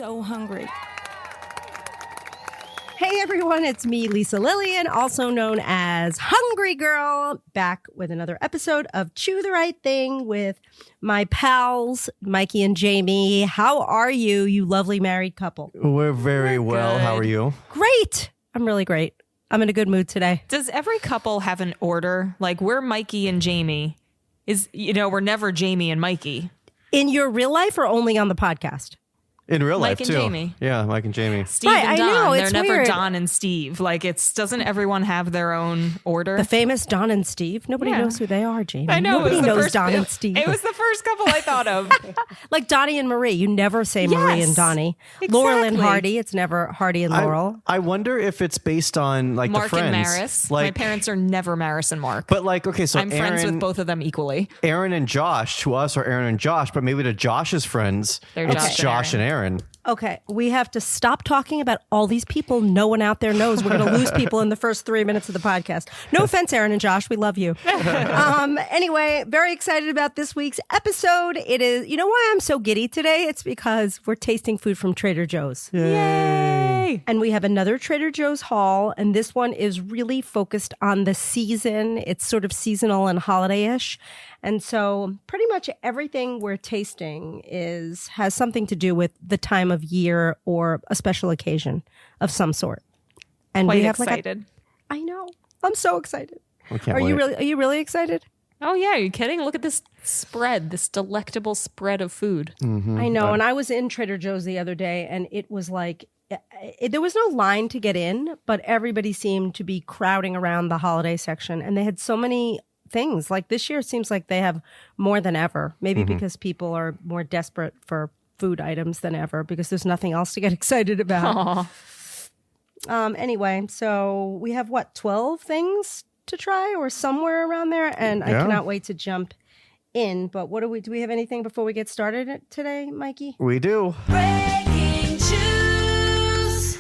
so hungry. Hey everyone, it's me, Lisa Lillian, also known as Hungry Girl, back with another episode of Chew the Right Thing with my pals, Mikey and Jamie. How are you, you lovely married couple? We're very well. good. How are you? Great. I'm really great. I'm in a good mood today. Does every couple have an order? Like, we're Mikey and Jamie. We're never Jamie and Mikey. In your real life or only on the podcast? In real Mike life, and too. Jamie. Yeah, Mike and Jamie. Steve Right, and I Don. know, They're it's never weird. Don and Steve. Like, doesn't everyone have their own order? The famous Don and Steve? Nobody Yeah. knows who they are, Jamie. I know. Nobody it was the knows first, Don and Steve. It was the first couple I thought of. Like Donnie and Marie. You never say Marie Yes, and Donnie. Laurel and exactly. Hardy. It's never Hardy and Laurel. I wonder if it's based on like Mark the and friends. Maris. Like, My parents are never Maris and Mark. but like, okay, so I'm friends with both of them equally. Aaron and Josh to us are Aaron and Josh, but maybe to Josh's friends, They're it's Josh and Aaron. Okay, we have to stop talking about all these people no one out there knows. We're going to lose people in the first 3 minutes of the podcast. No offense, Aaron and Josh. We love you. Anyway, very excited about this week's episode. It is, you know why I'm so giddy today? It's because we're tasting food from Trader Joe's. Yay! And we have another Trader Joe's haul, and this one is really focused on the season. It's sort of seasonal and holiday-ish. And so pretty much everything we're tasting has something to do with the time of year or a special occasion of some sort. And Quite we have excited. I know. I'm so excited. We can't Are wait. you really excited? Oh, yeah. Are you kidding? Look at this spread, this delectable spread of food. I know. And I was in Trader Joe's the other day, and it was like, there was no line to get in, but everybody seemed to be crowding around the holiday section. And they had so many things. Like this year, it seems like they have more than ever. Maybe because people are more desperate for food items than ever because there's nothing else to get excited about. Aw. Anyway, so we have 12 things to try or somewhere around there. And I Yeah. cannot wait to jump in. But do we have anything before we get started today, Mikey? We do. Breaking news.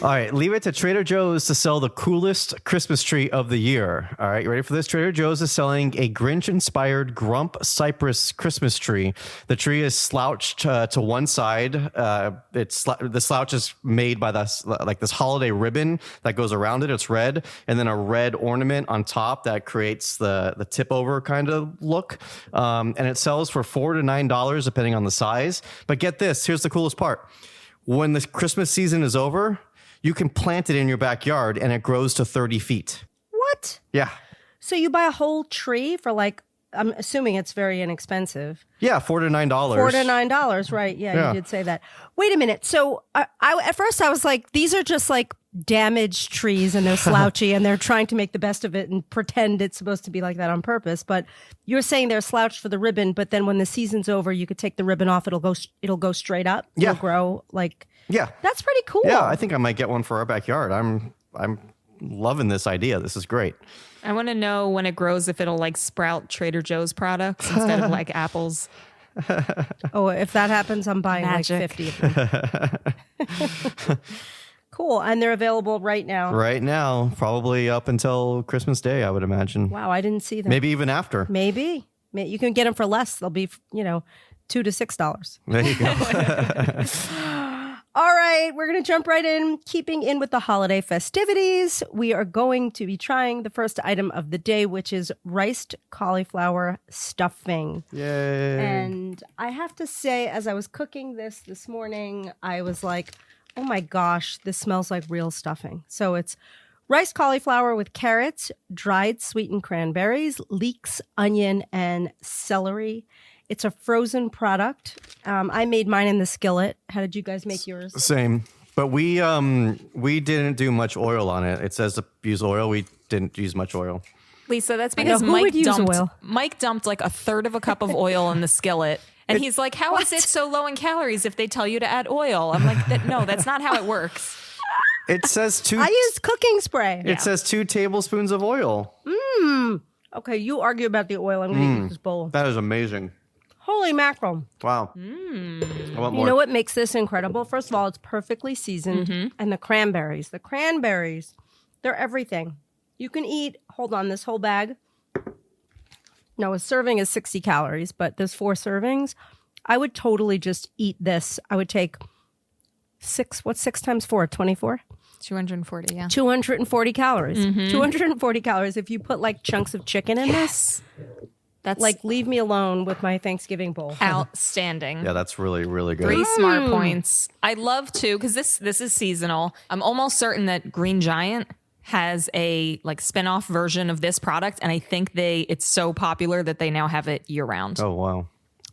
All right, leave it to Trader Joe's to sell the coolest Christmas tree of the year. All right, you ready for this? Trader Joe's is selling a Grinch-inspired Grump Cypress Christmas tree. The tree is slouched to one side. The slouch is made by this holiday ribbon that goes around it. It's red, and then a red ornament on top that creates the tip over kind of look. And it sells for $4 to $9 depending on the size. But get this, here's the coolest part. When the Christmas season is over, you can plant it in your backyard and it grows to 30 feet. What? Yeah. So you buy a whole tree for I'm assuming it's very inexpensive. Yeah, $4 to $9. $4 to $9, right? Yeah, Yeah. you did say that. Wait a minute. So I at first I was like, these are just like damaged trees and they're slouchy and they're trying to make the best of it and pretend it's supposed to be like that on purpose. But you're saying they're slouched for the ribbon, but then when the season's over, you could take the ribbon off. It'll go straight up. Yeah. It'll grow like. Yeah. That's pretty cool. Yeah, I think I might get one for our backyard. I'm loving this idea. This is great. I want to know when it grows if it'll like sprout Trader Joe's products instead of like apples. Oh, if that happens, I'm buying Magic. like 50 of them. Cool. And they're available right now. Right now, probably up until Christmas Day, I would imagine. Wow, I didn't see them. Maybe even after. Maybe. You can get them for less. They'll be, $2 to $6. There you go. All right, we're going to jump right in. Keeping in with the holiday festivities, we are going to be trying the first item of the day, which is riced cauliflower stuffing. Yay. And I have to say, as I was cooking this morning, I was like, oh my gosh, this smells like real stuffing. So it's riced cauliflower with carrots, dried sweetened cranberries, leeks, onion, and celery. It's a frozen product. I made mine in the skillet. How did you guys make yours? Same. But we didn't do much oil on it. It says to use oil. We didn't use much oil. Lisa, that's know, because who would use oil? Mike dumped like a third of a cup of oil in the skillet. And he's like, how is it so low in calories if they tell you to add oil? I'm like, no, that's not how it works. It says I used cooking spray. It says 2 tablespoons of oil. Okay, you argue about the oil. I'm going to eat this bowl. That is amazing. Holy mackerel. Wow. I want more. You know what makes this incredible? First of all, it's perfectly seasoned. And the cranberries, they're everything. You can eat, hold on, this whole bag. No, a serving is 60 calories, but there's 4 servings. I would totally just eat this. I would take What's 6 times 4? 24? 240, yeah. 240 calories. 240 calories. If you put like chunks of chicken in this, That's like leave me alone with my Thanksgiving bowl. outstanding. Yeah, that's really, really good. 3 smart points. I love too, because this is seasonal. I'm almost certain that Green Giant has a like spin-off version of this product, and I think it's so popular that they now have it year round. Oh, wow.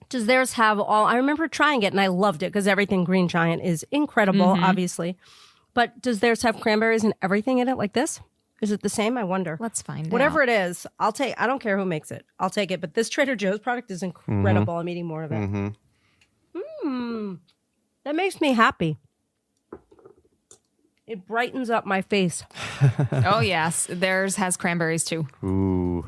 Does theirs have all? I remember trying it and I loved it because everything Green Giant is incredible, obviously. But does theirs have cranberries and everything in it like this? Is it the same? I wonder. Let's find Whatever out. it is, I'll take. I don't care who makes it. I'll take it. But this Trader Joe's product is incredible. I'm eating more of it. That makes me happy. It brightens up my face. Oh yes, theirs has cranberries too. Ooh.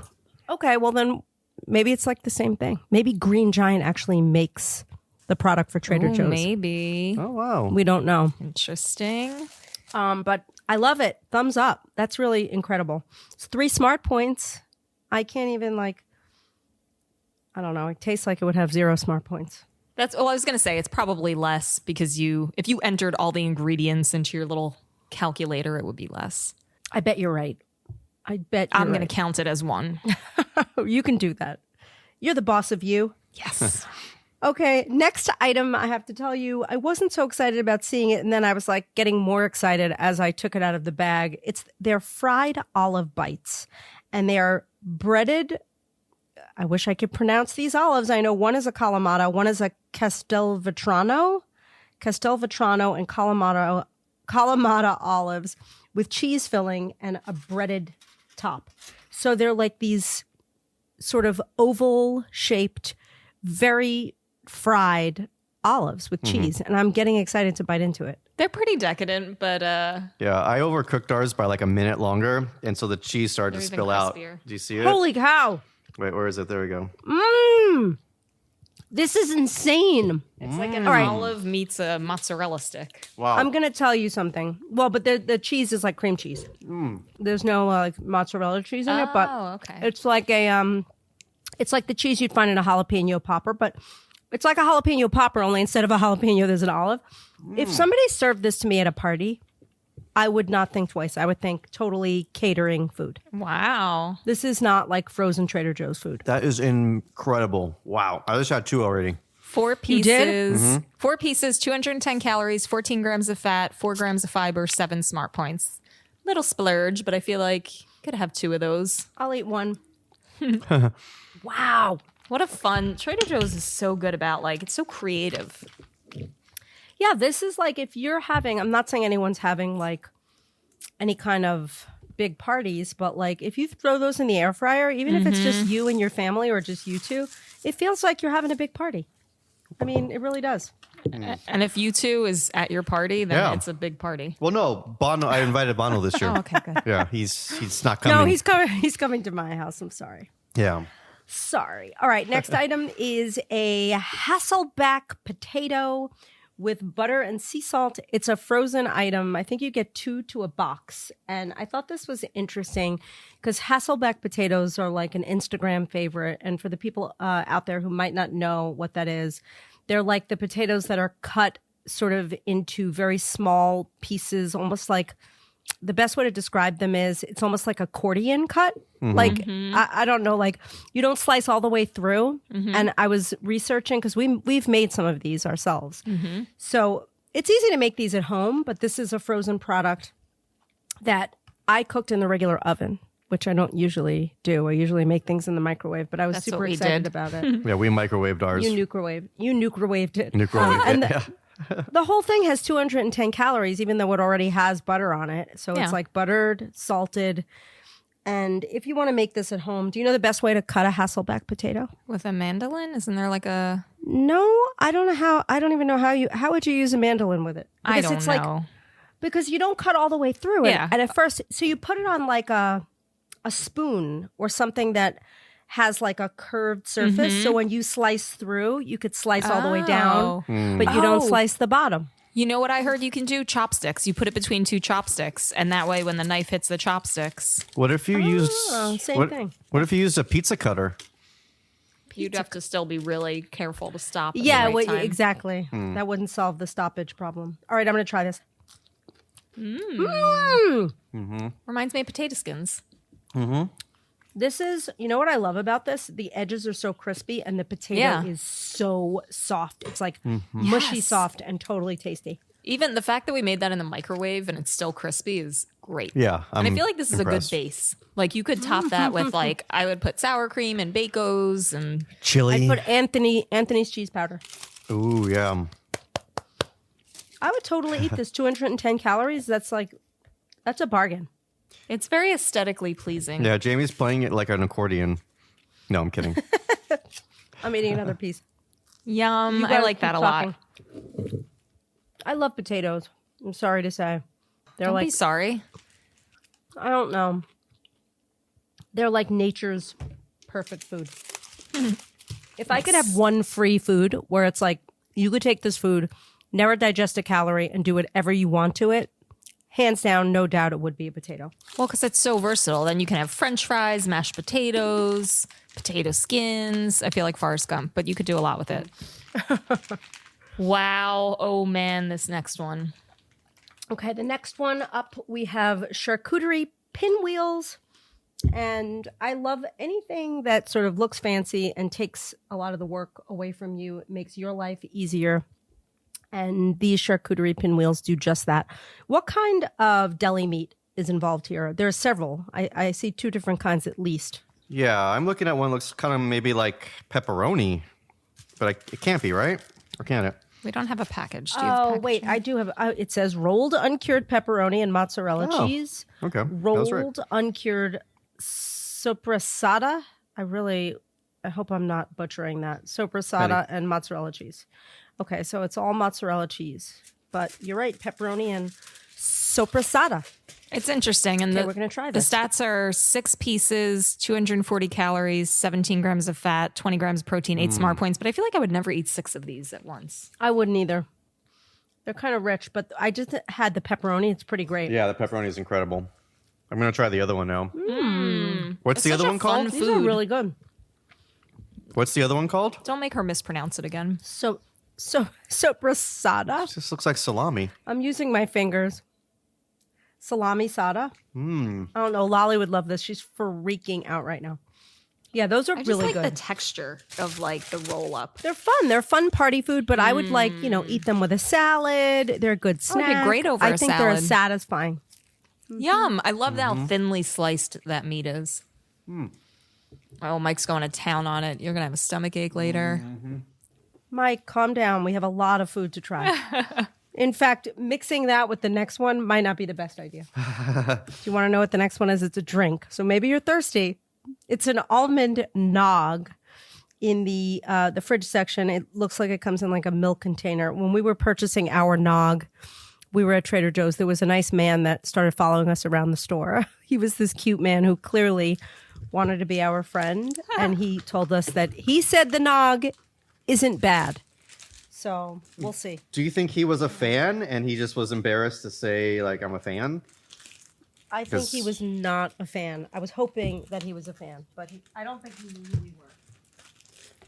Okay, well then maybe it's like the same thing. Maybe Green Giant actually makes the product for Trader Ooh, Joe's. maybe. Oh, wow. We don't know. Interesting. But I love it. Thumbs up. That's really incredible. It's 3 smart points. I can't even I don't know. It tastes like it would have 0 smart points. That's all I was going to say. It's probably less because if you entered all the ingredients into your little calculator, it would be less. I bet you're right. I bet you're I'm going right. to count it as 1. You can do that. You're the boss of you. Yes. Okay, next item I have to tell you, I wasn't so excited about seeing it, and then I was like getting more excited as I took it out of the bag. They're fried olive bites, and they are breaded. I wish I could pronounce these olives. I know one is a Kalamata, one is a Castelvetrano, and Kalamata olives with cheese filling and a breaded top. So they're like these sort of oval shaped, very fried olives with cheese, and I'm getting excited to bite into it. They're pretty decadent, but Yeah, I overcooked ours by like a minute longer, and so the cheese started to They're even spill out. crispier. Do you see it? Holy cow! Wait, where is it? There we go. This is insane. it's like an All right. olive meets a mozzarella stick. Wow. I'm gonna tell you something. Well, but the cheese is like cream cheese. There's no like mozzarella cheese in it, but okay. it's like it's like the cheese you'd find in a jalapeno popper, but it's like a jalapeno popper, only instead of a jalapeno, there's an olive. If somebody served this to me at a party, I would not think twice. I would think totally catering food. Wow. This is not like frozen Trader Joe's food. That is incredible. Wow. I just had 2 already. 4 You did? pieces. 4 pieces, 210 calories, 14 grams of fat, 4 grams of fiber, 7 smart points. Little splurge, but I feel like could have 2 of those. I'll eat one. Wow. What a fun. Trader Joe's is so good about it's so creative. Yeah, this is like if you're having, I'm not saying anyone's having like any kind of big parties, but like if you throw those in the air fryer, even if it's just you and your family or just you two, it feels like you're having a big party. I mean, it really does. And if you 2 is at your party, then Yeah. it's a big party. Well, no, Bono. I invited Bono this year. Oh, okay, good. Yeah, he's not coming. No, he's coming. He's coming to my house. I'm sorry. Yeah. Sorry. All right. Next item is a Hasselback potato with butter and sea salt. It's a frozen item. I think you get 2 to a box. And I thought this was interesting because Hasselback potatoes are like an Instagram favorite. And for the people out there who might not know what that is, they're like the potatoes that are cut sort of into very small pieces, almost like the best way to describe them is it's almost like accordion cut. Like, I don't know, like you don't slice all the way through. And I was researching because we've made some of these ourselves. So it's easy to make these at home, but this is a frozen product that I cooked in the regular oven, which I don't usually do. I usually make things in the microwave, but I was That's super what we excited did. about it. Yeah, we microwaved ours. You nucrowaved it. Microwaved And it, yeah. The whole thing has 210 calories, even though it already has butter on it. So Yeah. it's like buttered, salted. And if you want to make this at home, do you know the best way to cut a Hasselback potato? With a mandolin? Isn't there like a... No, I don't know how. I don't even know how would you use a mandolin with it? I Because don't it's know. like because you don't cut all the way through it. Yeah. And at first, so you put it on like a spoon or something that has like a curved surface. So when you slice through, you could slice all the way down, but you don't Oh. slice the bottom. You know what I heard you can do? Chopsticks. You put it between 2 chopsticks, and that way when the knife hits the chopsticks... What if you used same thing. What if you used a pizza cutter? You'd have to still be really careful to stop. At Yeah, the right time. exactly. That wouldn't solve the stoppage problem. All right, I'm going to try this. Reminds me of potato skins. This is, you know what I love about this? The edges are so crispy and the potato Yeah. is so soft. It's like mushy Yes. soft and totally tasty. Even the fact that we made that in the microwave and it's still crispy is great. Yeah, and I I'm feel like this impressed. is a good base. Like you could top that with like I would put sour cream and Bacos and Chili. I'd put Anthony's cheese powder. Ooh, yeah. I would totally eat this. 210 calories. That's a bargain. it's very aesthetically pleasing. Yeah, Jamie's playing it like an accordion. No, I'm kidding. I'm eating another piece. Yum. You I guys like that keep a lot. talking. I love potatoes. I'm sorry to say. They're Don't be like, sorry. I don't know. They're like nature's perfect food. If I could have one free food where it's like, you could take this food, never digest a calorie, and do whatever you want to it, hands down, no doubt it would be a potato. Well, because it's so versatile. Then you can have French fries, mashed potatoes, potato skins. I feel like Forrest Gump, but you could do a lot with it. Wow. Oh man, this next one. Okay, the next one up, we have charcuterie pinwheels. And I love anything that sort of looks fancy and takes a lot of the work away from you. It makes your life easier. And these charcuterie pinwheels do just that. What kind of deli meat is involved here? There are several. I see two different kinds at least. Yeah, I'm looking at one that looks kind of maybe like pepperoni, but it can't be, right? Or can it? We don't have a package. Do you have a Oh, package? wait, I do have, it says rolled uncured pepperoni and mozzarella Oh, cheese. okay. That Rolled was right. uncured sopressata. I hope I'm not butchering that. Sopressata and mozzarella cheese. Okay, so it's all mozzarella cheese. But you're right, pepperoni and sopressata. It's interesting. And Okay, we're gonna try this. The stats are 6 pieces, 240 calories, 17 grams of fat, 20 grams of protein, 8 smart points. But I feel like I would never eat 6 of these at once. I wouldn't either. They're kind of rich, but I just had the pepperoni. It's pretty great. Yeah, the pepperoni is incredible. I'm going to try the other one now. What's It's the such other a one called? fun These are food. really good. What's the other one called? Don't make her mispronounce it again. So sopressata. This looks like salami. I'm using my fingers. Salami sada. I don't know. Lolly would love this. She's freaking out right now. Yeah, those are I just really like good. the texture of like the roll up. They're fun. They're fun party food, but I would eat them with a salad. They're a good Oh, it'd be snack. great over I a think they're salad. satisfying. Yum. I love how thinly sliced that meat is. Oh, Mike's going to town on it. You're going to have a stomach ache later. Mike, calm down. We have a lot of food to try. In fact, mixing that with the next one might not be the best idea. Do you want to know what the next one is? It's a drink. So maybe you're thirsty. It's an almond nog in the fridge section. It looks like it comes in like a milk container. When we were purchasing our nog, we were at Trader Joe's. There was a nice man that started following us around the store. He was this cute man who clearly wanted to be our friend. And he told us that he said the nog isn't bad. So we'll see. Do you think he was a fan and he just was embarrassed to say, like, I'm a fan? I think he was not a fan. I was hoping that he was a fan, but I don't think he really were.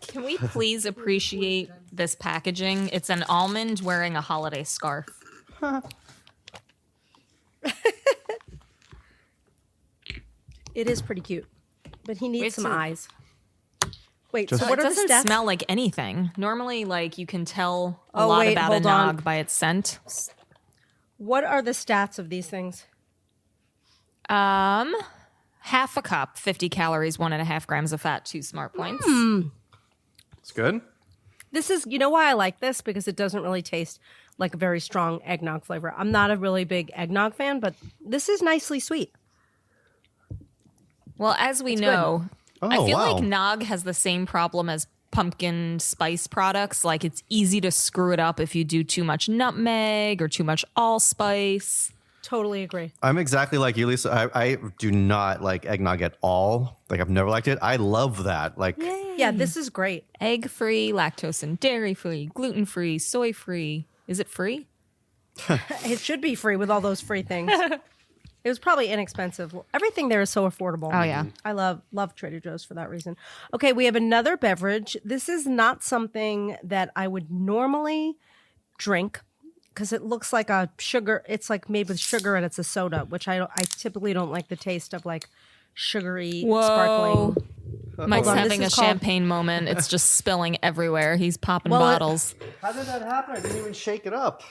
Can we please appreciate this packaging? It's an almond wearing a holiday scarf. It is pretty cute, but he needs Wait some till- eyes. Wait, Just- so what it are the doesn't stats? smell like anything. Normally, like you can tell a Oh, lot wait, about a hold on. nog by its scent. What are the stats of these things? Half a cup, 50 calories, 1.5 grams of fat, 2 smart points. It's good. This is, you know why I like this? Because it doesn't really taste like a very strong eggnog flavor. I'm not a really big eggnog fan, but this is nicely sweet. Well, as we know, I Oh, feel wow. like nog has the same problem as pumpkin spice products. Like it's easy to screw it up if you do too much nutmeg or too much allspice. Totally agree. I'm exactly like you, Lisa. I do not like eggnog at all. Like, I've never liked it. I love that. Like, Yeah, this is great. Egg free, lactose and dairy free, gluten free, soy free. Is it free? It should be free with all those free things. It was probably inexpensive. Everything there is so affordable. Oh, yeah. I love Trader Joe's for that reason. Okay, we have another beverage. This is not something that I would normally drink because it looks like a sugar. It's like made with sugar and it's a soda, which I typically don't like the taste of like sugary sparkling. Mike's Hold on, having a this is called- champagne moment. It's just spilling everywhere. He's popping Well, bottles. How did that happen? I didn't even shake it up.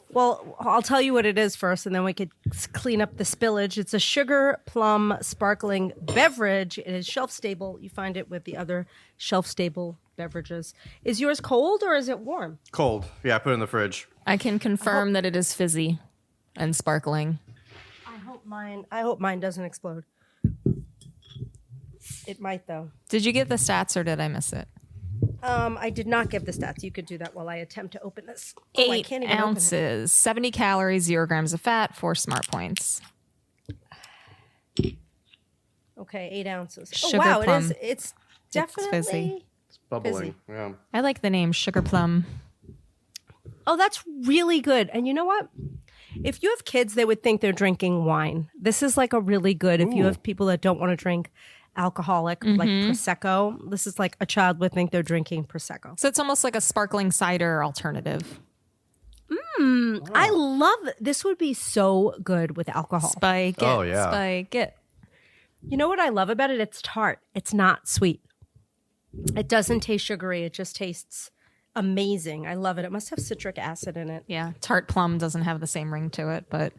Well, I'll tell you what it is first, and then we could clean up the spillage. It's a sugar plum sparkling beverage. It is shelf stable. You find it with the other shelf stable beverages. Is yours cold or is it warm? Cold. Yeah, I put it in the fridge. I can confirm that it is fizzy and sparkling. I hope mine doesn't explode. It might though. Did you get the stats or did I miss it? I did not give the stats. You could do that while I attempt to open this. Oh, I 8 can't even open it. ounces, 70 calories, 0 grams of fat, 4 smart points. Okay, 8 ounces. Sugar oh wow, plum. it is. It's definitely fizzy. It's bubbling. Fizzy. Yeah. I like the name Sugar Plum. Oh, that's really good. And you know what? If you have kids, they would think they're drinking wine. This is like a really good, if you have people that don't want to drink alcoholic, like Prosecco, this is like a child would think they're drinking Prosecco. So it's almost like a sparkling cider alternative. I love, this would be so good with alcohol. Spike it. Oh, yeah. Spike it. You know what I love about it? It's tart. It's not sweet. It doesn't taste sugary. It just tastes amazing. I love it. It must have citric acid in it. Yeah. Tart plum doesn't have the same ring to it, but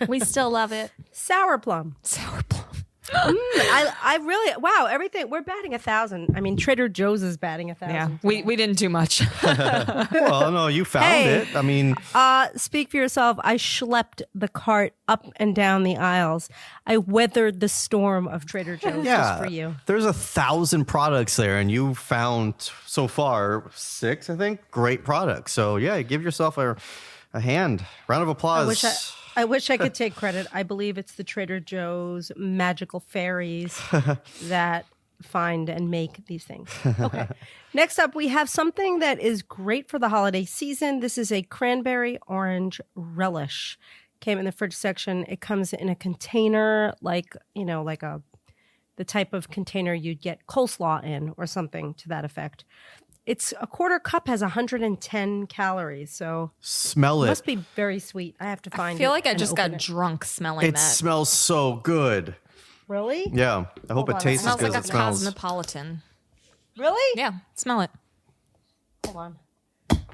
we still love it. Sour plum. Sour plum. I really, wow, everything, we're batting 1,000. I mean, Trader Joe's is batting 1,000. Yeah. We didn't do much. Well, no, you found Hey. it. I mean, Speak for yourself. I schlepped the cart up and down the aisles. I weathered the storm of Trader Joe's just for you. There's 1,000 products there, and you found so far 6, I think, great products. So yeah, give yourself a hand. Round of applause. I wish I could take credit. I believe it's the Trader Joe's magical fairies that find and make these things. Okay. Next up, we have something that is great for the holiday season. This is a cranberry orange relish. Came in the fridge section. It comes in a container like, the type of container you'd get coleslaw in or something to that effect. It's a quarter cup, has 110 calories, so Smell it it. must be very sweet. I have to find it. I feel like I and just open got it. drunk smelling It that. smells so good. Really? Yeah. I hope Hold it on, tastes it as Smells good like as a it smells. cosmopolitan. Really? Yeah, smell it. Hold on.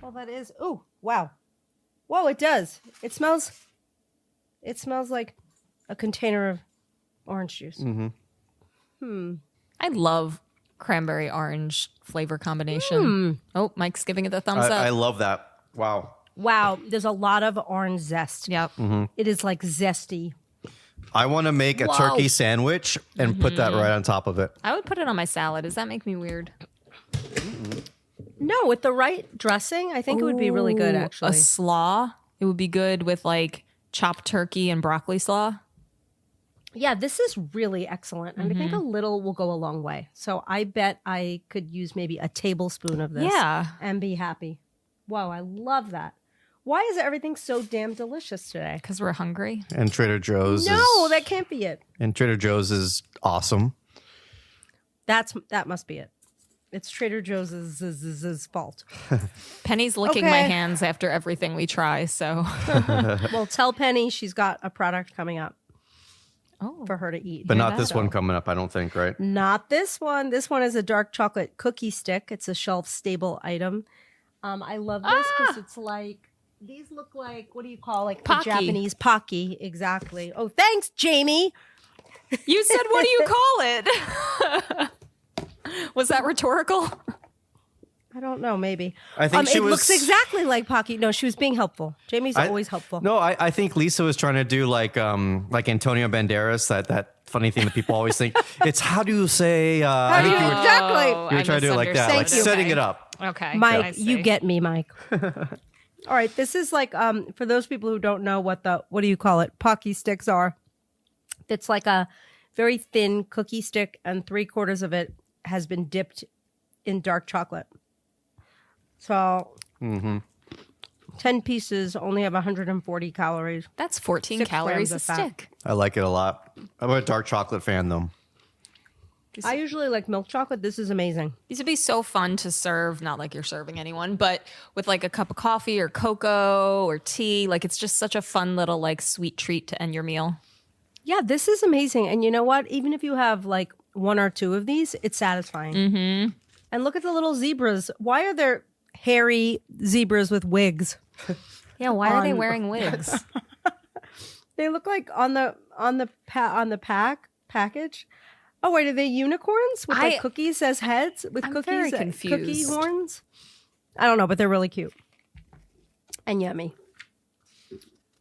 Well, that is. Oh, wow. Whoa, it does. It smells like a container of orange juice. I love cranberry orange flavor combination. Oh, Mike's giving it the thumbs I up. love that. Wow. Wow, there's a lot of orange zest. Yep. It is like zesty. I want to make a Whoa. turkey sandwich and put that right on top of it. I would put it on my salad. Does that make me weird? No, with the right dressing, I think it would be really good, Ooh, actually. A slaw. It would be good with like chopped turkey and broccoli slaw. Yeah, this is really excellent. And I think a little will go a long way. So I bet I could use maybe a tablespoon of this Yeah. and be happy. Wow, I love that. Why is everything so damn delicious today? Because we're hungry. And Trader Joe's No, is, that can't be it. and Trader Joe's is awesome. That must be it. It's Trader Joe's fault. Penny's licking my Okay. hands after everything we try. So, Well, tell Penny she's got a product coming up oh, for her to eat. But Hear not that? this one coming up, I don't think, right? Not this one. This one is a dark chocolate cookie stick. It's a shelf stable item. I love this because it's like, these look like, what do you call like the Pocky. Japanese Pocky? Exactly. Oh, thanks, Jamie. you said, what do you call it? Was that rhetorical? I don't know, maybe. I think she it was- looks exactly like Pocky. No, she was being helpful. Jamie's always helpful. No, I think Lisa was trying to do like Antonio Banderas, that funny thing that people always think. It's how do you say? How do you exactly? You were trying to do it like that, Thank like you. setting it up. Okay. Mike, I you see. get me, Mike. All right, this is like for those people who don't know what do you call it? Pocky sticks are. It's like a very thin cookie stick, and 3/4 of it has been dipped in dark chocolate. So 10 pieces only have 140 calories. That's 14 6 calories grams a of fat. stick. I like it a lot. I'm a dark chocolate fan, though. I usually like milk chocolate. This is amazing. These would be so fun to serve, not like you're serving anyone, but with like a cup of coffee or cocoa or tea. Like it's just such a fun little like sweet treat to end your meal. Yeah, this is amazing. And you know what? Even if you have like 1 or 2 of these, it's satisfying. Mm-hmm. And look at the little zebras. Why are there hairy zebras with wigs? Yeah, why are they wearing wigs? They look like on the package. Oh wait, are they unicorns with like cookies as heads with I'm cookies? very Cookie confused. horns. I don't know, but they're really cute and yummy.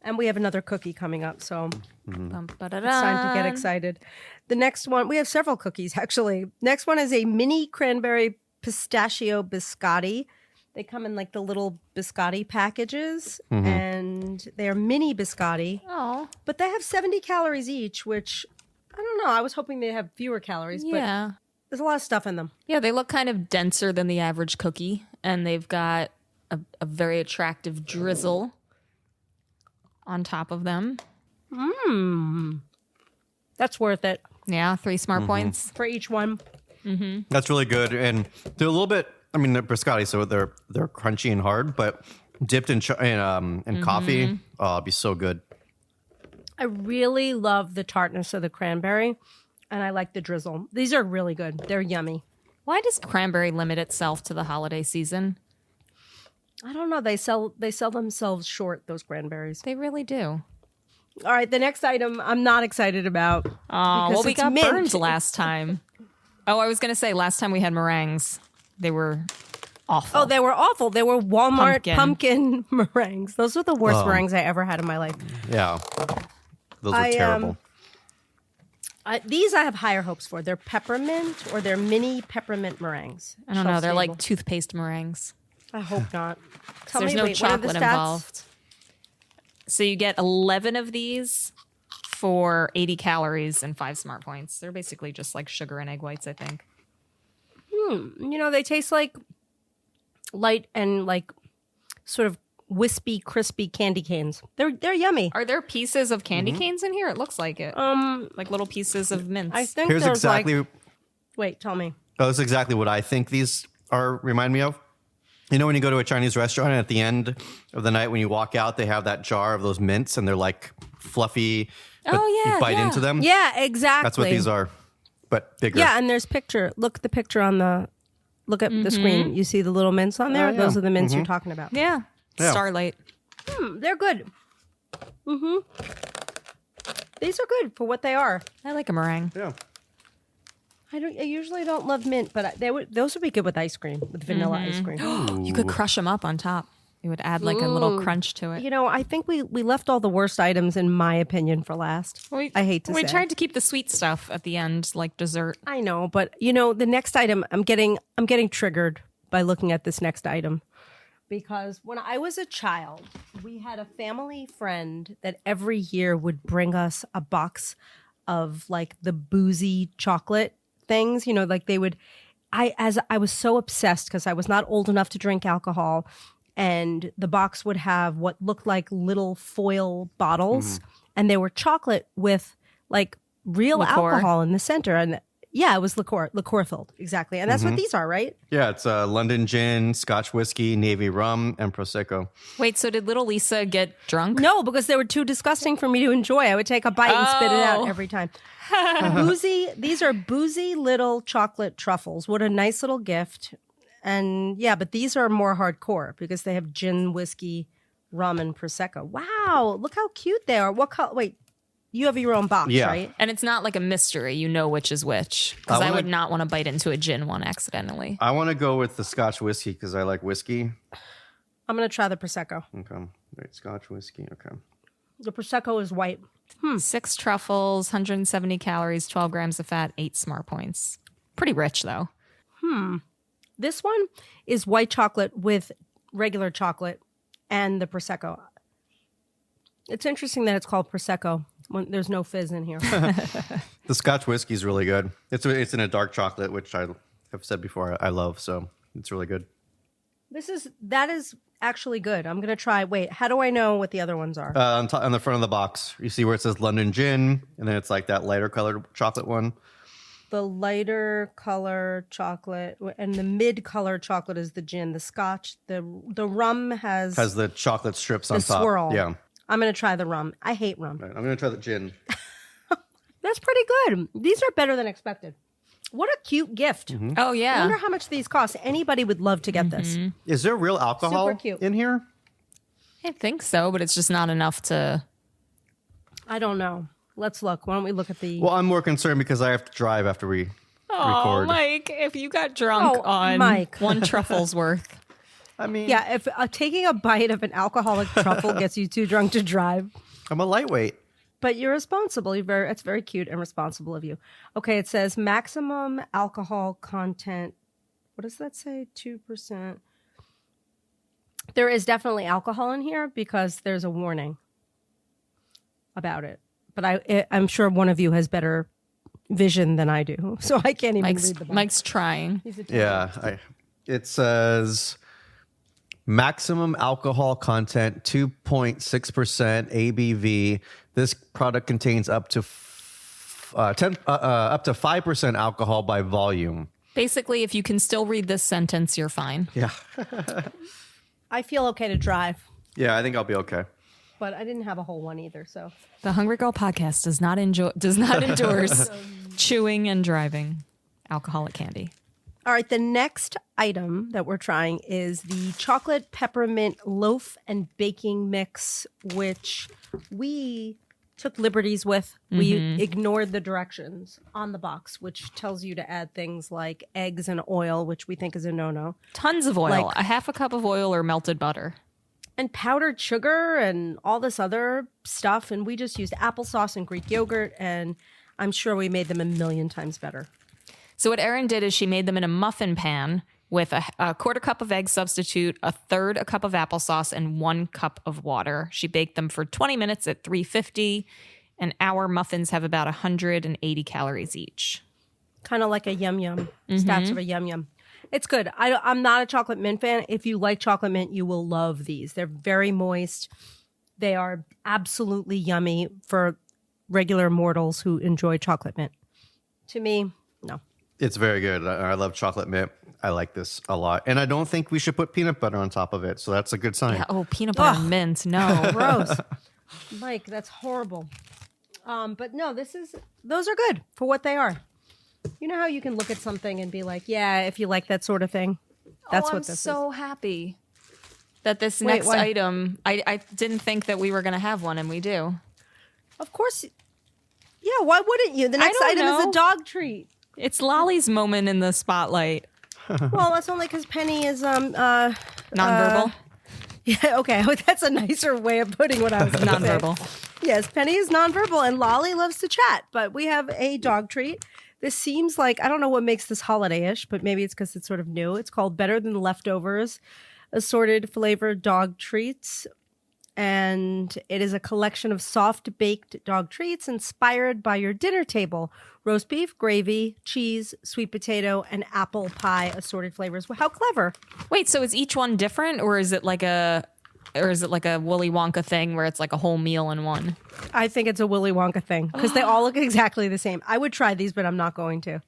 And we have another cookie coming up, so it's time to get excited. The next one, we have several cookies actually. Next one is a mini cranberry pistachio biscotti. They come in like the little biscotti packages, and they're mini biscotti. Oh, But they have 70 calories each, which I don't know. I was hoping they'd have fewer calories, yeah. but there's a lot of stuff in them. Yeah, they look kind of denser than the average cookie, and they've got a very attractive drizzle on top of them. That's worth it Yeah, 3 smart points. for each one. That's really good, and they're a little bit. I mean, they're biscotti, so they're crunchy and hard, but dipped in coffee, oh, it'd be so good. I really love the tartness of the cranberry, and I like the drizzle. These are really good. They're yummy. Why does cranberry limit itself to the holiday season? I don't know. They sell themselves short, those cranberries. They really do. All right, the next item I'm not excited about. Oh, because well, we it's got mint. burned last time. Oh, I was going to say, last time we had meringues. They were awful. Oh, they were awful. They were Walmart pumpkin meringues. Those were the worst meringues I ever had in my life. Yeah, those are terrible. These I have higher hopes for. They're peppermint or they're mini peppermint meringues. I don't know. They're like Shelf-stable. toothpaste meringues. I hope not. Tell There's me, no wait, what are the chocolate stats? involved. So you get 11 of these for 80 calories and 5 smart points. They're basically just like sugar and egg whites, I think. You know, they taste like light and like sort of wispy, crispy candy canes. They're yummy. Are there pieces of candy canes in here? It looks like it. Like little pieces of mints. I think Here's there's exactly. like. Wait, tell me. Oh, that's exactly what I think these are. Remind me of. You know, when you go to a Chinese restaurant and at the end of the night, when you walk out, they have that jar of those mints and they're like fluffy. But you bite into them. Yeah, exactly. That's what these are, but bigger. Yeah, and there's picture. Look at the picture on the. Look at the screen. You see the little mints on there. Oh, yeah. Those are the mints you're talking about. Yeah. Yeah. Starlight. They're good. These are good for what they are. I like a meringue. Yeah. I usually don't love mint, but those would be good with ice cream, with vanilla ice cream. You could crush them up on top. It would add like a little crunch to it. You know, I think we left all the worst items, in my opinion, for last. I hate to say. We tried to keep the sweet stuff at the end, like dessert. I know, but you know, the next item, I'm getting triggered by looking at this next item. Because when I was a child, we had a family friend that every year would bring us a box of like the boozy chocolate things. You know, like they would. I was so obsessed because I was not old enough to drink alcohol, and the box would have what looked like little foil bottles, and they were chocolate with like real Liqueur. alcohol in the center. And yeah, it was liqueur filled, exactly. And that's what these are, right? Yeah, it's London gin, Scotch whiskey, Navy rum, and Prosecco. Wait, so did little Lisa get drunk? No, because they were too disgusting for me to enjoy. I would take a bite and spit it out every time. These are boozy little chocolate truffles. What a nice little gift. And yeah, but these are more hardcore because they have gin, whiskey, rum, and Prosecco. Wow, look how cute they are. What color? Wait, you have your own box, Yeah. right? And it's not like a mystery. You know which is which. Because I would not want to bite into a gin one accidentally. I want to go with the Scotch whiskey because I like whiskey. I'm going to try the Prosecco. Okay. Wait, Scotch whiskey. Okay. The Prosecco is white. 6 truffles, 170 calories, 12 grams of fat, 8 smart points. Pretty rich though. This one is white chocolate with regular chocolate and the Prosecco. It's interesting that it's called Prosecco when there's no fizz in here. The Scotch whiskey is really good. It's in a dark chocolate, which I have said before I love. So it's really good. That is actually good. I'm going to try. Wait, how do I know what the other ones are? On the front of the box, you see where it says London Gin, and then it's like that lighter colored chocolate one. The lighter color chocolate and the mid color chocolate is the gin. The scotch, the rum has the chocolate strips on the top. swirl. Yeah. I'm going to try the rum. I hate rum. All right, I'm going to try the gin. That's pretty good. These are better than expected. What a cute gift. Oh, I wonder yeah. how much these cost. Anybody would love to get this. Is there real alcohol Super cute. in here? I think so, but it's just not enough to. I don't know. Let's look. Why don't we look at the... Well, I'm more concerned because I have to drive after we Oh, record. Mike, if you got drunk Oh, on Mike. one truffle's worth. I mean, Yeah, if taking a bite of an alcoholic truffle gets you too drunk to drive, I'm a lightweight. but you're responsible. It's very cute and responsible of you. Okay, it says maximum alcohol content. What does that say? 2%. There is definitely alcohol in here because there's a warning about it. But I'm sure one of you has better vision than I do, so I can't even read the box. Mike's trying. He's a Yeah. It says maximum alcohol content, 2.6% ABV. This product contains up to 5% alcohol by volume. Basically, if you can still read this sentence, you're fine. Yeah. I feel okay to drive, Yeah, I think I'll be okay. but I didn't have a whole one either, so... The Hungry Girl podcast does not endorse chewing and driving alcoholic candy. All right, the next item that we're trying is the chocolate peppermint loaf and baking mix, which we took liberties with. We ignored the directions on the box, which tells you to add things like eggs and oil, which we think is a no-no, Tons of oil, Like- a half a cup of oil or melted butter. and powdered sugar and all this other stuff. And we just used applesauce and Greek yogurt, and I'm sure we made them a million times better. So what Erin did is she made them in a muffin pan with a quarter cup of egg substitute, a third a cup of applesauce, and 1 cup of water. She baked them for 20 minutes at 350, and our muffins have about 180 calories each. Kind of like a yum yum, stats of a yum yum. It's good. I'm not a chocolate mint fan. If you like chocolate mint, you will love these. They're very moist. They are absolutely yummy for regular mortals who enjoy chocolate mint. To me, no. It's very good. I love chocolate mint. I like this a lot. And I don't think we should put peanut butter on top of it. So that's a good sign. Yeah, oh, peanut butter and mint. No. Gross. Mike, that's horrible. But no, those are good for what they are. You know how you can look at something and be like, yeah, if you like that sort of thing. That's what this I'm so happy that this Wait, next what? item, I didn't think that we were going to have one, and we do. is. Of course. Yeah, why wouldn't you? The next don't item is know. a dog treat. It's Lolly's moment in the spotlight. Well, that's only because Penny is Nonverbal. yeah, okay. That's a nicer way of putting what I was gonna say. Nonverbal. Yes, Penny is nonverbal and Lolly loves to chat, but we have a dog treat. This seems like, I don't know what makes this holiday-ish, but maybe it's because it's sort of new. It's called Better Than Leftovers, assorted flavored dog treats. And it is a collection of soft baked dog treats inspired by your dinner table. Roast beef, gravy, cheese, sweet potato, and apple pie assorted flavors. Well, how clever. Wait, so is each one different, or is it like a Willy Wonka thing where it's like a whole meal in one? I think it's a Willy Wonka thing because they all look exactly the same. I would try these, but I'm not going to.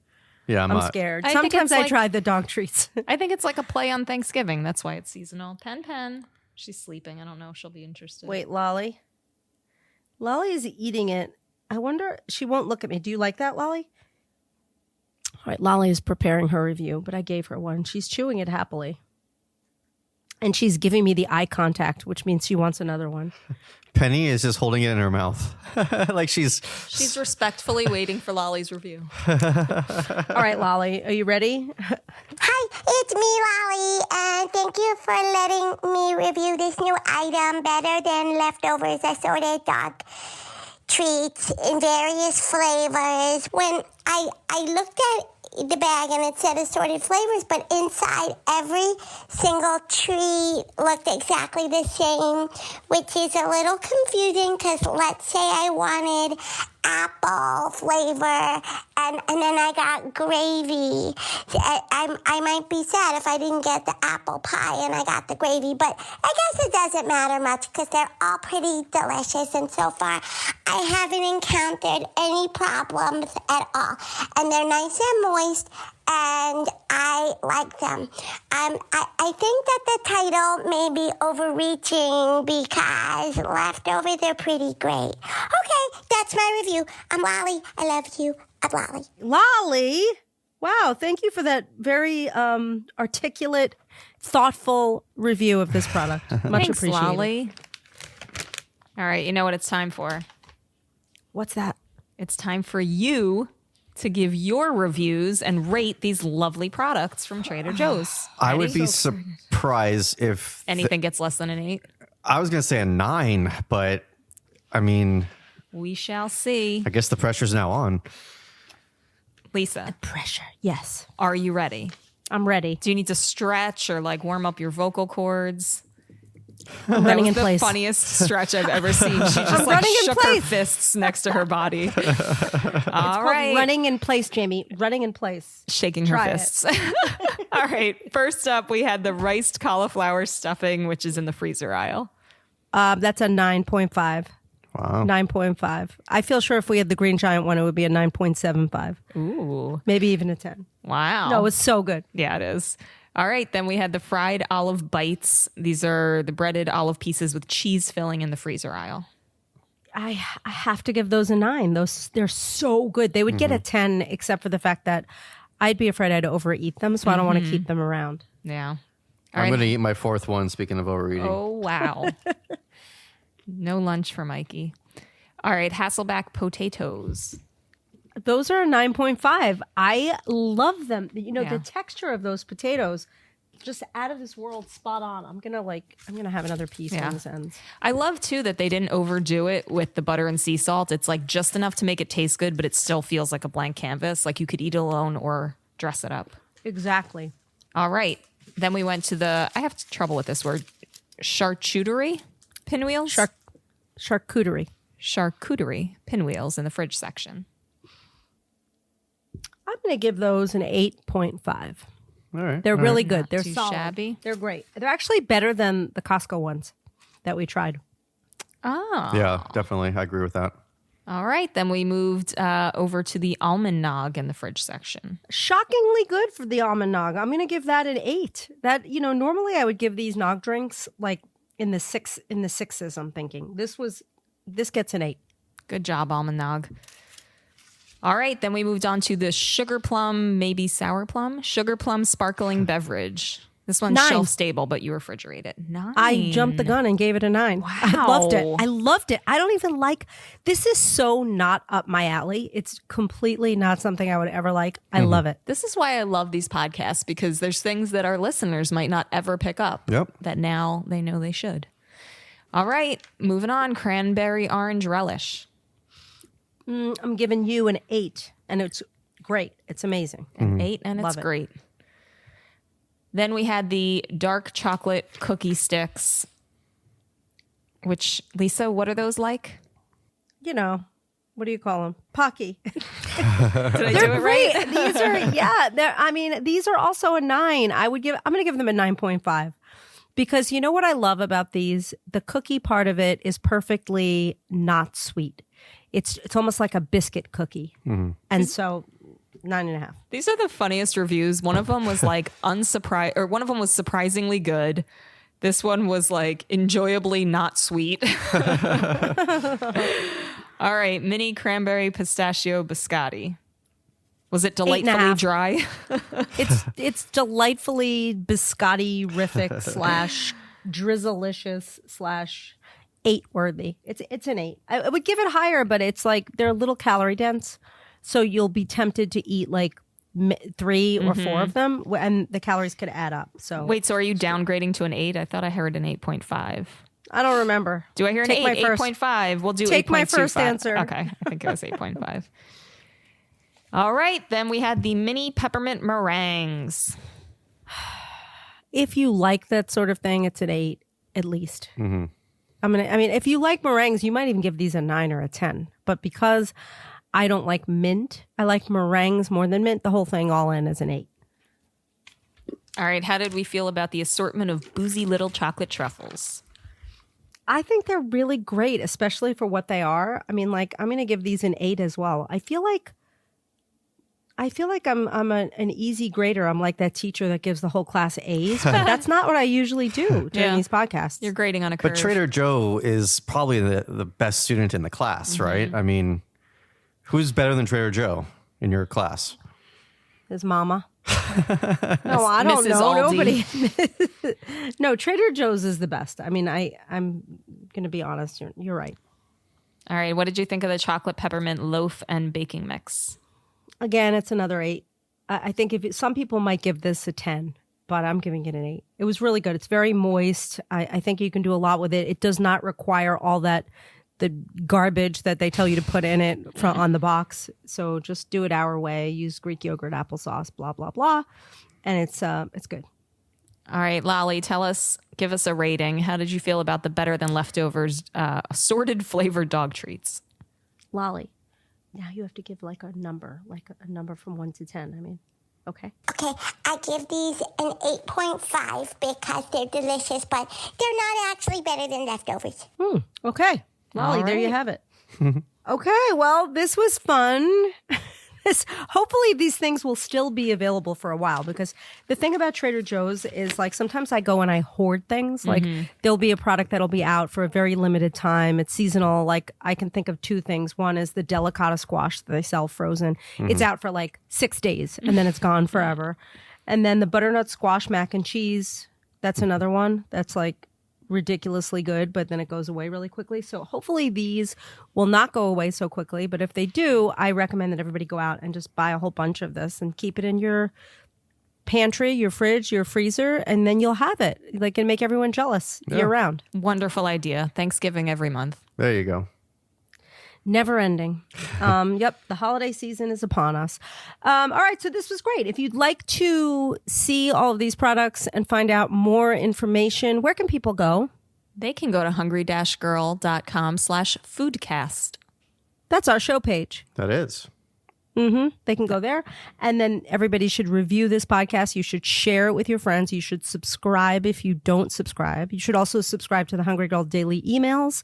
Yeah, I'm I'm not. scared. I think Sometimes it's I like- try the dog treats. I think it's like a play on Thanksgiving. That's why it's seasonal. Pen. She's sleeping. I don't know if she'll be interested. Wait, Lolly. Lolly is eating it. I wonder, she won't look at me. Do you like that, Lolly? All right, Lolly is preparing her review, but I gave her one. She's chewing it happily. And she's giving me the eye contact, which means she wants another one. Penny is just holding it in her mouth. Like she's respectfully waiting for Lolly's review. All right, Lolly, are you ready? Hi, it's me, Lolly, and thank you for letting me review this new item, Better Than Leftovers assorted dog treats in various flavors. When I looked at the bag and it said assorted flavors, but inside every single treat looked exactly the same, which is a little confusing because let's say I wanted apple flavor And then I got gravy. I might be sad if I didn't get the apple pie and I got the gravy, but I guess it doesn't matter much because they're all pretty delicious, and so far I haven't encountered any problems at all. And they're nice and moist, and I like them. I think that the title may be overreaching because leftovers are pretty great. Okay, that's my review. I'm Lolly. I love you. I'm Lolly. Lolly. Wow, thank you for that very articulate, thoughtful review of this product. Much Thanks, appreciated. Lolly. All right, you know what it's time for? What's that? It's time for you to give your reviews and rate these lovely products from Trader Joe's. I would Ready? be surprised if Anything gets less than an 8. I was going to say a 9, but I mean, We shall see. I guess the pressure's now on. Lisa, Pressure. Yes. are you ready? I'm ready. Do you need to stretch or like warm up your vocal cords? I'm That running was in the place. funniest stretch I've ever seen. She just like running in shook her place. fists next to her body. All Called right. running in place, Jamie. Running in place. Shaking her Try it. fists. All right. First up, we had the riced cauliflower stuffing, which is in the freezer aisle. That's a 9.5. Wow. 9.5. I feel sure if we had the Green Giant one, it would be a 9.75. Ooh. Maybe even a 10. Wow. No, it's so good. Yeah, it is. All right. Then we had the fried olive bites. These are the breaded olive pieces with cheese filling in the freezer aisle. I have to give those a 9. They're so good. They would get a 10, except for the fact that I'd be afraid I'd overeat them, so I don't want to keep them around. Yeah. All I'm right. going to eat my 4th one, speaking of overeating. Oh, wow. No lunch for Mikey. All right. Hasselback potatoes. Those are a 9.5. I love them. You know, Yeah. the texture of those potatoes, just out of this world, spot on. I'm gonna have another piece Yeah. when this ends. I love too that they didn't overdo it with the butter and sea salt. It's like just enough to make it taste good, but it still feels like a blank canvas. Like you could eat it alone or dress it up. Exactly. All right. Then we went to the, I have trouble with this word, charcuterie pinwheels? Charcuterie. Charcuterie pinwheels in the fridge section. I'm gonna give those an 8.5. All right. They're all really right. good. They're too solid. shabby. They're great. They're actually better than the Costco ones that we tried. Oh. Yeah, definitely. I agree with that. All right. Then we moved over to the almond nog in the fridge section. Shockingly good for the almond nog. I'm gonna give that an 8. That, you know, normally I would give these nog drinks like in the sixes, I'm thinking. This gets an 8. Good job, almond nog. All right, then we moved on to the sugar plum, maybe sour plum, sugar plum sparkling beverage. This one's 9. shelf stable, but you refrigerate it. 9. I jumped the gun and gave it a 9. Wow. I loved it. I loved it. I don't even like, this is so not up my alley. It's completely not something I would ever like. I love it. This is why I love these podcasts, because there's things that our listeners might not ever pick up. Yep. That now they know they should. All right, moving on. Cranberry orange relish. I'm giving you an 8, and it's great. It's amazing. 8, and Love it's it. great. Then we had the dark chocolate cookie sticks, which, Lisa, what are those like? You know, what do you call them? Pocky. Did I do They're it great. right? These are, these are also a 9. I'm going to give them a 9.5. Because you know what I love about these? The cookie part of it is perfectly not sweet. It's almost like a biscuit cookie. And so 9.5. These are the funniest reviews. One of them was like one of them was surprisingly good. This one was like enjoyably not sweet. All right, mini cranberry pistachio biscotti. Was it delightfully 8.5. dry? It's delightfully biscotti-rific / drizzleicious / 8 worthy. It's an 8. I would give it higher, but it's like they're a little calorie dense, so you'll be tempted to eat like 3 or 4 of them, and the calories could add up. So Wait, so are you downgrading to an 8? I thought I heard an 8.5. I don't remember. Do I hear an Take 8? my first- 8.5. We'll do Take my 8.25. first answer. Okay, I think it was 8.5. All right, then we had the mini peppermint meringues. If you like that sort of thing, it's an 8 at least. If you like meringues, you might even give these a 9 or a 10. But because I don't like mint. I like meringues more than mint. The whole thing all in is an 8. All right. How did we feel about the assortment of boozy little chocolate truffles? I think they're really great, especially for what they are. I mean, like, I'm going to give these an 8 as well. I feel like I'm an easy grader. I'm like that teacher that gives the whole class A's, but that's not what I usually do during these podcasts. You're grading on a curve. But Trader Joe is probably the best student in the class, right? I mean, who's better than Trader Joe in your class? His mama. No, I don't Mrs. know. Aldi. Nobody. No, Trader Joe's is the best. I mean, I'm going to be honest. You're right. All right. What did you think of the chocolate peppermint loaf and baking mix? Again, it's another 8. I think some people might give this a 10, but I'm giving it an 8. It was really good. It's very moist. I think you can do a lot with it. It does not require all the garbage that they tell you to put in it on the box. So just do it our way. Use Greek yogurt, applesauce, blah, blah, blah. And it's good. All right, Lolly, give us a rating. How did you feel about the Better Than Leftovers assorted flavored dog treats? Lolly, now you have to give like a number from 1 to 10. I mean, okay. Okay, I give these an 8.5 because they're delicious, but they're not actually better than leftovers. Okay. Lolly, All there you right. have it. Okay, well, this was fun. Hopefully these things will still be available for a while, because the thing about Trader Joe's is, like, sometimes I go and I hoard things. Like, there'll be a product that'll be out for a very limited time. It's seasonal. Like, I can think of 2 things. One is the delicata squash that they sell frozen. It's out for like 6 days and then it's gone forever. And then the butternut squash mac and cheese, that's another one that's like ridiculously good, but then it goes away really quickly. So hopefully these will not go away so quickly. But if they do, I recommend that everybody go out and just buy a whole bunch of this and keep it in your pantry, your fridge, your freezer, and then you'll have it. Like, and make everyone jealous year round. Wonderful idea. Thanksgiving every month. There you go. Never ending. Yep, the holiday season is upon us. All right, so this was great. If you'd like to see all of these products and find out more information, where can people go? They can go to hungry-girl.com/foodcast. That's our show page. That is. They can go there. And then everybody should review this podcast. You should share it with your friends. You should subscribe if you don't subscribe. You should also subscribe to the Hungry Girl Daily emails.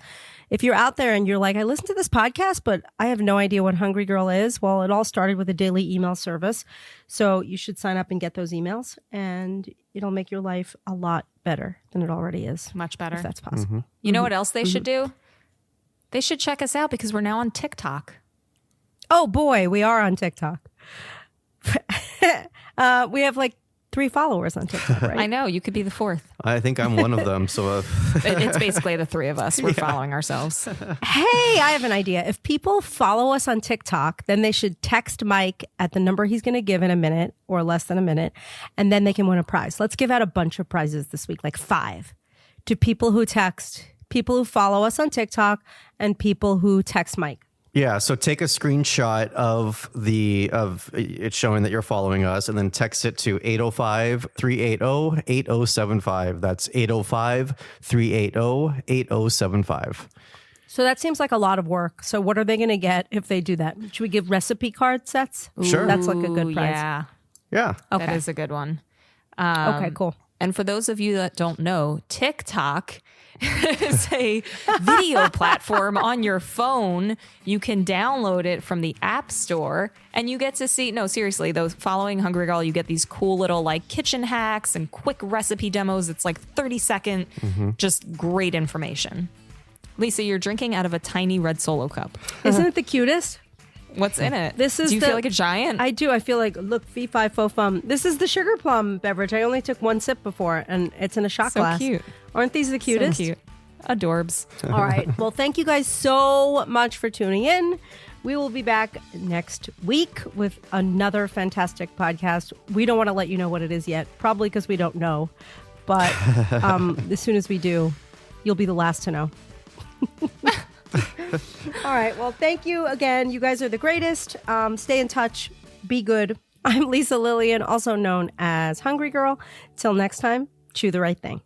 If you're out there and you're like, I listen to this podcast, but I have no idea what Hungry Girl is. Well, it all started with a daily email service. So you should sign up and get those emails, and it'll make your life a lot better than it already is. Much better. If that's possible. You know what else they should do? They should check us out because we're now on TikTok. Oh boy, we are on TikTok. We have like 3 followers on TikTok, right? I know. You could be the 4th. I think I'm one of them. So It's basically the 3 of us. We're following ourselves. Hey, I have an idea. If people follow us on TikTok, then they should text Mike at the number he's going to give in a minute or less than a minute, and then they can win a prize. Let's give out a bunch of prizes this week, like 5, to people who follow us on TikTok and people who text Mike. yeah, so take a screenshot of it showing that you're following us, and then text it to 805-380-8075. That's 805-380-8075. So that seems like a lot of work. So what are they going to get if they do that? Should we give recipe card sets? Sure. That's like a good prize. Yeah. Yeah. Okay. That is a good one. Okay, cool. And for those of you that don't know, TikTok is a video platform on your phone. You can download it from the App Store and you get to see, no, seriously, those following Hungry Girl, you get these cool little like kitchen hacks and quick recipe demos. It's like 30-second, just great information. Lisa, you're drinking out of a tiny red Solo cup. Isn't it the cutest? What's in it? This is Do you feel like a giant? I do. I feel like, look, fee fi fo fum. This is the sugar plum beverage. I only took 1 sip before, and it's in a shot So glass. cute. Aren't these the cutest? So cute. Adorbs. All right. Well, thank you guys so much for tuning in. We will be back next week with another fantastic podcast. We don't want to let you know what it is yet, probably because we don't know. But as soon as we do, you'll be the last to know. All right. Well, thank you again. You guys are the greatest. Stay in touch. Be good. I'm Lisa Lillian, also known as Hungry Girl. Till next time, chew the right thing.